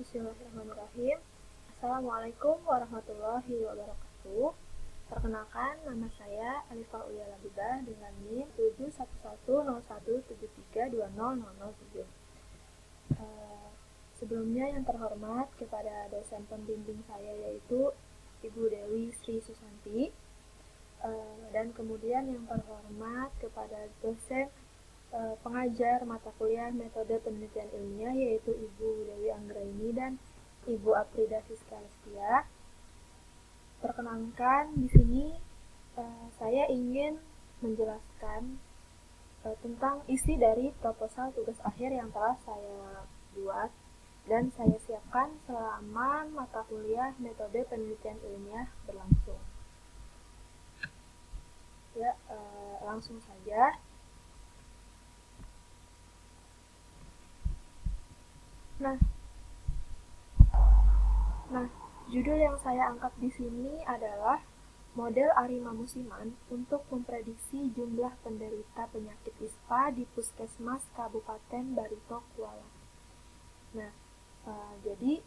Bismillahirrahmanirrahim. Assalamualaikum warahmatullahi wabarakatuh. Perkenalkan, nama saya Alifah Uya Labibah dengan NIM 7110173200007. Sebelumnya yang terhormat kepada dosen pembimbing saya yaitu Ibu Dewi Sri Susanti, dan kemudian yang terhormat kepada dosen pengajar mata kuliah metode penelitian ilmiah yaitu Ibu Dewi Anggraini dan Ibu Aprida Siska Lestia. Perkenalkan, di sini saya ingin menjelaskan tentang isi dari proposal tugas akhir yang telah saya buat dan saya siapkan selama mata kuliah metode penelitian ilmiah berlangsung. Ya, langsung saja. Nah, judul yang saya angkat di sini adalah model Arima Musiman untuk memprediksi jumlah penderita penyakit ISPA di Puskesmas Kabupaten Barito Kuala. Nah, jadi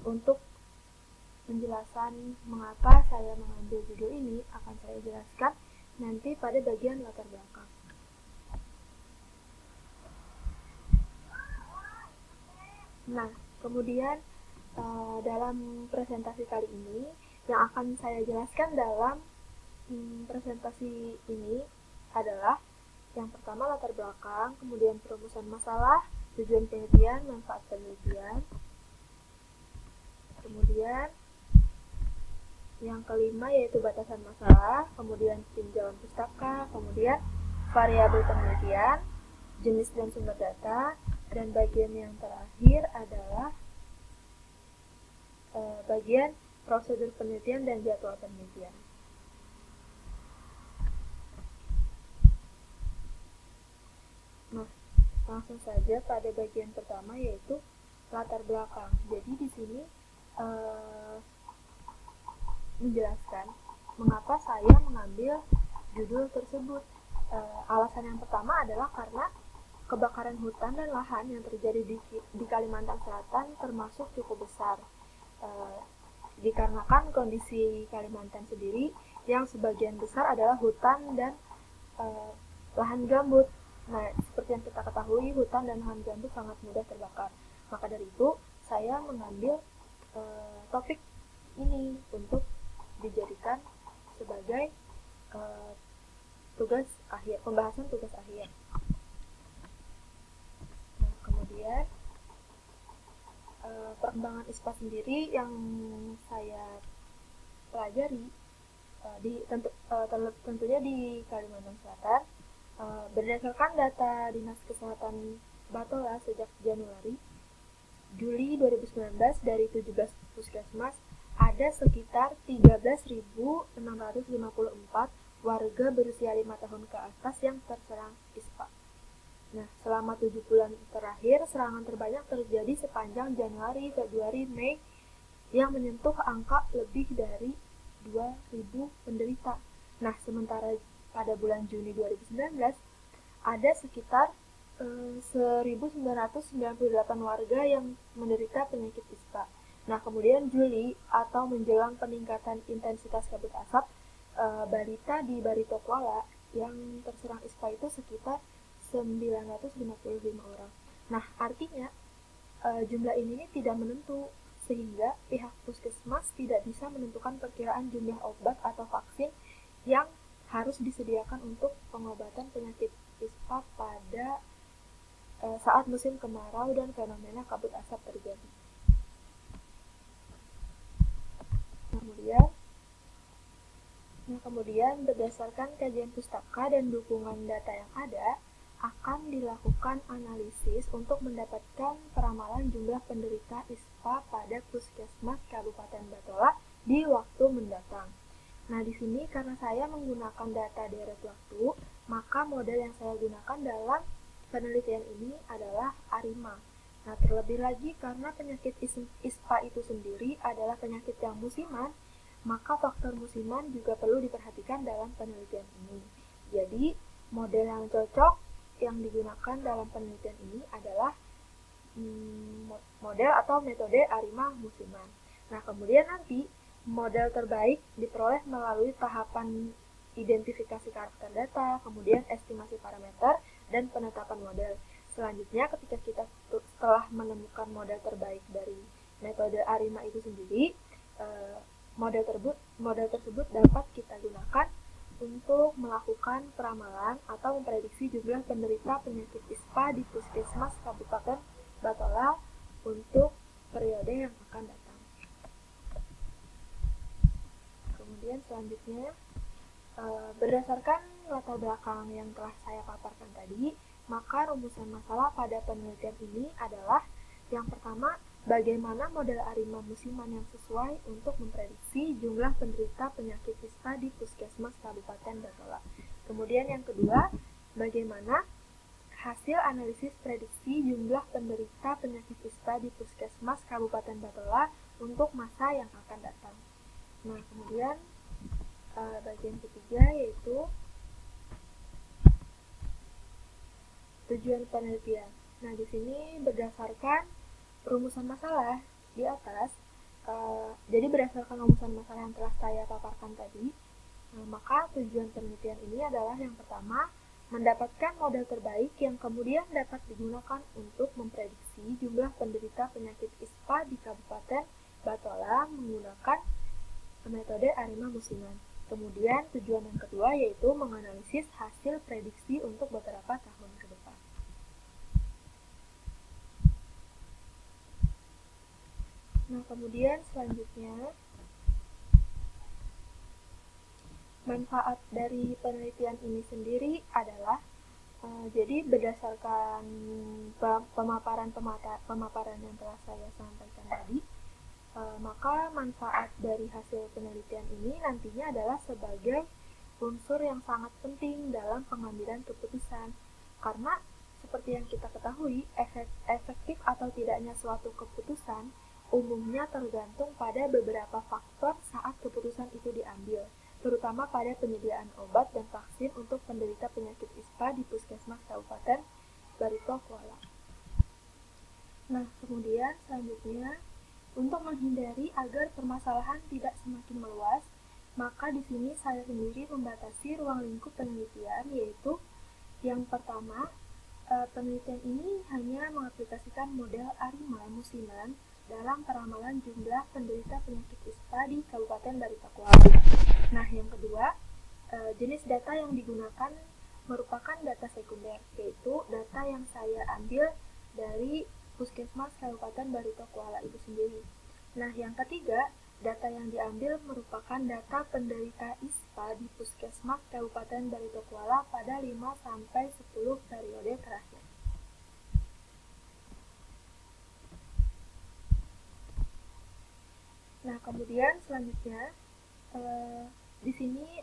untuk penjelasan mengapa saya mengambil judul ini akan saya jelaskan nanti pada bagian latar belakang. Nah, kemudian dalam presentasi kali ini yang akan saya jelaskan dalam presentasi ini adalah yang pertama latar belakang, kemudian perumusan masalah, tujuan penelitian, manfaat penelitian, kemudian yang kelima yaitu batasan masalah, kemudian tinjauan pustaka, kemudian variabel penelitian, jenis dan sumber data, dan bagian yang terakhir adalah bagian prosedur penelitian dan jadwal penelitian. Nah, langsung saja pada bagian pertama yaitu latar belakang. Jadi di sini menjelaskan mengapa saya mengambil judul tersebut. Alasan yang pertama adalah karena kebakaran hutan dan lahan yang terjadi di Kalimantan Selatan termasuk cukup besar. Dikarenakan kondisi Kalimantan sendiri yang sebagian besar adalah hutan dan lahan gambut. Nah, seperti yang kita ketahui, hutan dan lahan gambut sangat mudah terbakar. Maka dari itu, saya mengambil topik ini untuk dijadikan sebagai tugas akhir, pembahasan tugas akhir. Nah, kemudian perkembangan ISPA sendiri yang saya pelajari tentunya di Kalimantan Selatan, berdasarkan data Dinas Kesehatan Batola sejak Juli 2019 dari 17 puskesmas ada sekitar 13.654 warga berusia 5 tahun ke atas yang terserang ISPA. Nah, selama 7 bulan terakhir, serangan terbanyak terjadi sepanjang Januari, Februari, Mei yang menyentuh angka lebih dari 2.000 penderita. Nah, sementara pada bulan Juni 2019 ada sekitar 1.998 warga yang menderita penyakit ISPA. Nah, kemudian Juli atau menjelang peningkatan intensitas kabut asap, balita di Barito Kuala yang terserang ISPA itu sekitar 955 orang. Nah, artinya jumlah ini tidak menentu, sehingga pihak puskesmas tidak bisa menentukan perkiraan jumlah obat atau vaksin yang harus disediakan untuk pengobatan penyakit ISPA pada saat musim kemarau dan fenomena kabut asap terjadi. Kemudian berdasarkan kajian pustaka dan dukungan data yang ada, akan dilakukan analisis untuk mendapatkan peramalan jumlah penderita ISPA pada puskesmas Kabupaten Batola di waktu mendatang. Nah, di sini karena saya menggunakan data deret waktu, maka model yang saya gunakan dalam penelitian ini adalah Arima. Nah, terlebih lagi karena penyakit ISPA itu sendiri adalah penyakit yang musiman, maka faktor musiman juga perlu diperhatikan dalam penelitian ini. Jadi, model yang cocok yang digunakan dalam penelitian ini adalah model atau metode ARIMA musiman. Nah, kemudian nanti model terbaik diperoleh melalui tahapan identifikasi karakter data, kemudian estimasi parameter, dan penetapan model. Selanjutnya, ketika kita setelah menemukan model terbaik dari metode ARIMA itu sendiri, model tersebut dapat kita gunakan untuk melakukan peramalan atau memprediksi jumlah penderita penyakit ISPA di Puskesmas Kabupaten Batola untuk periode yang akan datang. Kemudian selanjutnya, berdasarkan latar belakang yang telah saya paparkan tadi, maka rumusan masalah pada penelitian ini adalah yang pertama, bagaimana model ARIMA musiman yang sesuai untuk memprediksi jumlah penderita penyakit ISPA di Puskesmas Kabupaten Batola. Kemudian yang kedua, bagaimana hasil analisis prediksi jumlah penderita penyakit ISPA di Puskesmas Kabupaten Batola untuk masa yang akan datang. Nah, kemudian bagian ketiga yaitu tujuan penelitian. Nah, di sini berdasarkan rumusan masalah di atas, jadi berdasarkan rumusan masalah yang telah saya paparkan tadi, maka tujuan penelitian ini adalah yang pertama, mendapatkan model terbaik yang kemudian dapat digunakan untuk memprediksi jumlah penderita penyakit ISPA di Kabupaten Batola menggunakan metode ARIMA musiman. Kemudian tujuan yang kedua yaitu menganalisis hasil prediksi untuk beberapa tahun ke depan. Nah, kemudian selanjutnya, manfaat dari penelitian ini sendiri adalah jadi berdasarkan pemaparan yang telah saya sampaikan tadi, maka manfaat dari hasil penelitian ini nantinya adalah sebagai unsur yang sangat penting dalam pengambilan keputusan, karena seperti yang kita ketahui, efektif atau tidaknya suatu keputusan umumnya tergantung pada beberapa faktor saat keputusan itu diambil, terutama pada penyediaan obat dan vaksin untuk penderita penyakit ISPA di Puskesmas Kabupaten Barito Kuala. Nah, kemudian selanjutnya, untuk menghindari agar permasalahan tidak semakin meluas, maka di sini saya sendiri membatasi ruang lingkup penelitian, yaitu yang pertama, penelitian ini hanya mengaplikasikan model ARIMA musiman dalam peramalan jumlah penderita penyakit ISPA di Kabupaten Barito Kuala. Nah, yang kedua, jenis data yang digunakan merupakan data sekunder, yaitu data yang saya ambil dari Puskesmas Kabupaten Barito Kuala itu sendiri. Nah, yang ketiga, data yang diambil merupakan data penderita ISPA di Puskesmas Kabupaten Barito Kuala pada 5-10 periode terakhir. Nah, kemudian selanjutnya, di sini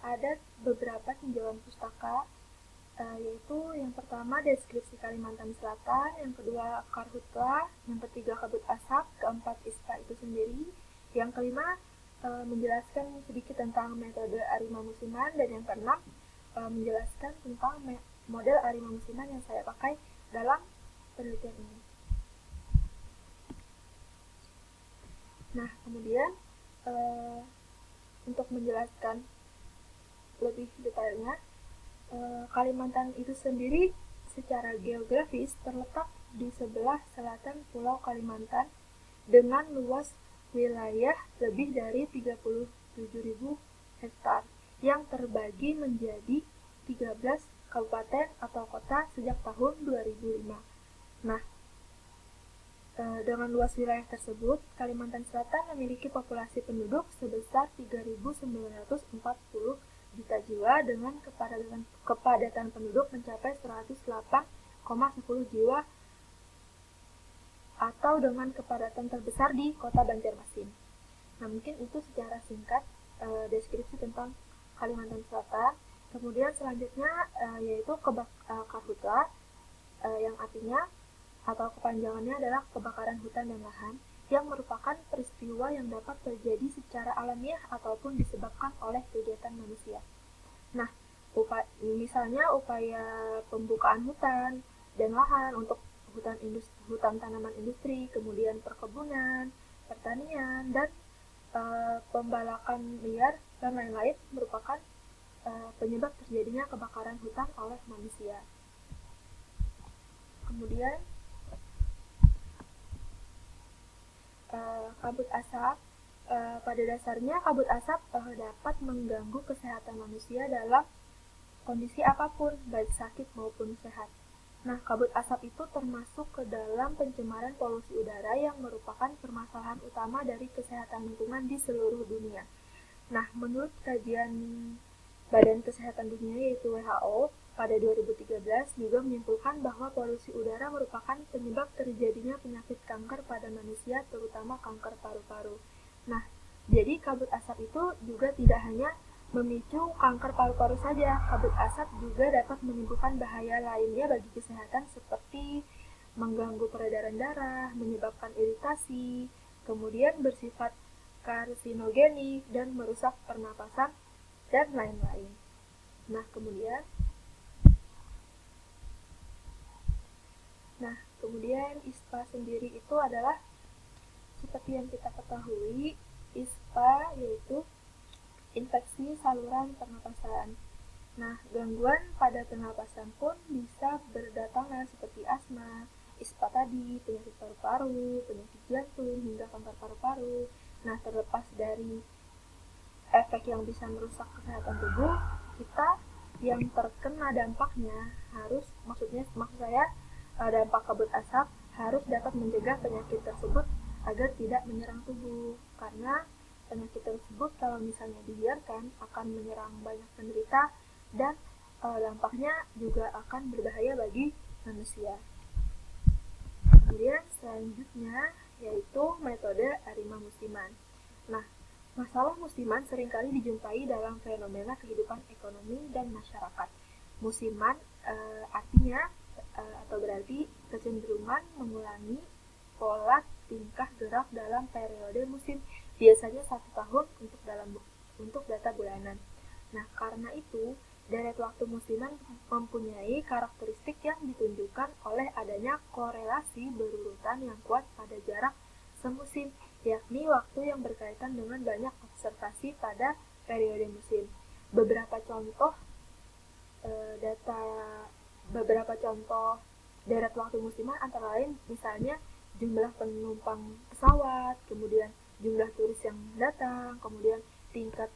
ada beberapa tinjauan pustaka, yaitu yang pertama deskripsi Kalimantan Selatan, yang kedua Karhutla, yang ketiga Kabut Asap, keempat ISPA itu sendiri, yang kelima menjelaskan sedikit tentang metode ARIMA musiman, dan yang keenam menjelaskan tentang model ARIMA musiman yang saya pakai dalam penelitian ini. Nah, kemudian untuk menjelaskan lebih detailnya, Kalimantan itu sendiri secara geografis terletak di sebelah selatan Pulau Kalimantan dengan luas wilayah lebih dari 37.000 hektar yang terbagi menjadi 13 kabupaten atau kota sejak tahun 2005. Nah, dengan luas wilayah tersebut, Kalimantan Selatan memiliki populasi penduduk sebesar 3.940 juta jiwa dengan kepadatan penduduk mencapai 108,10 jiwa atau dengan kepadatan terbesar di kota Banjarmasin. Nah, mungkin itu secara singkat deskripsi tentang Kalimantan Selatan. Kemudian selanjutnya yaitu Karhutla, yang artinya atau kepanjangannya adalah kebakaran hutan dan lahan, yang merupakan peristiwa yang dapat terjadi secara alamiah ataupun disebabkan oleh kegiatan manusia. Nah, misalnya upaya pembukaan hutan dan lahan untuk hutan tanaman industri, kemudian perkebunan, pertanian, dan pembalakan liar dan lain-lain merupakan penyebab terjadinya kebakaran hutan oleh manusia. Kemudian kabut asap, pada dasarnya kabut asap dapat mengganggu kesehatan manusia dalam kondisi apapun, baik sakit maupun sehat. Nah, kabut asap itu termasuk ke dalam pencemaran polusi udara yang merupakan permasalahan utama dari kesehatan lingkungan di seluruh dunia. Nah, menurut kajian Badan Kesehatan Dunia yaitu WHO pada 2013 juga menyimpulkan bahwa polusi udara merupakan penyebab terjadinya penyakit kanker pada manusia, terutama kanker paru-paru. Nah, jadi kabut asap itu juga tidak hanya memicu kanker paru-paru saja, kabut asap juga dapat menimbulkan bahaya lainnya bagi kesehatan seperti mengganggu peredaran darah, menyebabkan iritasi, kemudian bersifat karsinogenik dan merusak pernapasan dan lain-lain. Nah, kemudian ISPA sendiri itu adalah seperti yang kita ketahui, ISPA yaitu infeksi saluran pernapasan. Nah, gangguan pada pernapasan pun bisa berdatangan seperti asma, ISPA tadi, penyakit paru-paru, penyakit jantung, hingga kanker paru-paru. Nah, terlepas dari efek yang bisa merusak kesehatan tubuh, kita yang terkena dampaknya maksud saya dampak kabut asap harus dapat mencegah penyakit tersebut agar tidak menyerang tubuh, karena penyakit tersebut kalau misalnya dibiarkan akan menyerang banyak penderita dan dampaknya juga akan berbahaya bagi manusia. Kemudian selanjutnya yaitu metode arima musiman. Nah, masalah musiman seringkali dijumpai dalam fenomena kehidupan ekonomi dan masyarakat. Musiman artinya atau berarti kecenderungan mengulangi pola tingkah gerak dalam periode musim, biasanya 1 tahun untuk data bulanan. Nah, karena itu deret waktu musiman mempunyai karakteristik yang ditunjukkan oleh adanya korelasi berurutan yang kuat pada jarak semusim, yakni waktu yang berkaitan dengan banyak observasi pada periode musim. Beberapa contoh deret waktu musiman antara lain misalnya jumlah penumpang pesawat, kemudian jumlah turis yang datang, kemudian tingkat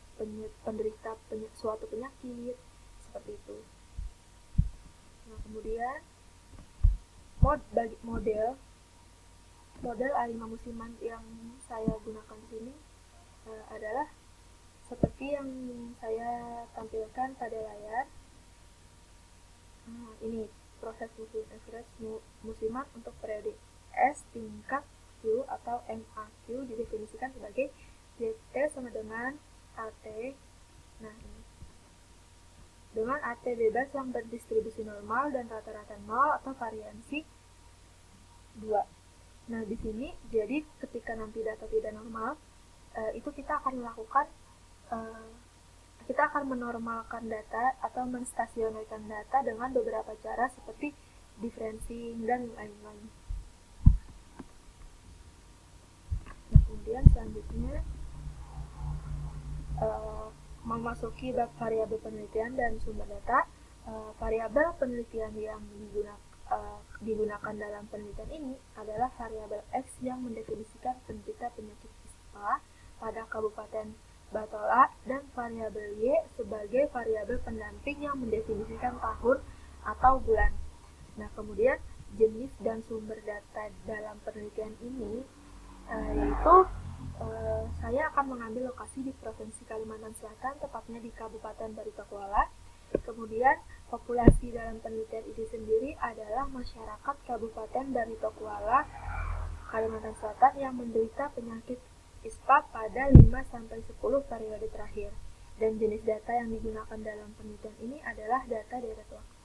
penderita suatu penyakit, seperti itu. Nah, kemudian model arima musiman yang saya gunakan di sini adalah seperti yang saya tampilkan pada layar. Ini proses musiman untuk periode S tingkat Q atau MAQ didefinisikan sebagai JT sama dengan AT. Nah, ini dengan AT bebas yang berdistribusi normal dan rata-rata 0 atau variansi 2. Nah, di sini jadi ketika nanti data tidak normal, itu kita akan menormalkan data atau menstasionerkan data dengan beberapa cara seperti differencing dan lain-lain. Nah, kemudian selanjutnya memasuki bab variabel penelitian dan sumber data. Variabel penelitian yang digunakan dalam penelitian ini adalah variabel X yang mendefinisikan penderita penyakit ISPA pada Kabupaten Batola dan variabel Y sebagai variabel pendamping yang mendefinisikan tahun atau bulan. Nah, kemudian jenis dan sumber data dalam penelitian ini yaitu saya akan mengambil lokasi di Provinsi Kalimantan Selatan, tepatnya di Kabupaten Baritokuala. Kemudian populasi dalam penelitian ini sendiri adalah masyarakat Kabupaten Baritokuala, Kalimantan Selatan yang menderita penyakit ISPA pada 5-10 periode terakhir. Dan jenis data yang digunakan dalam penelitian ini adalah data deret waktu.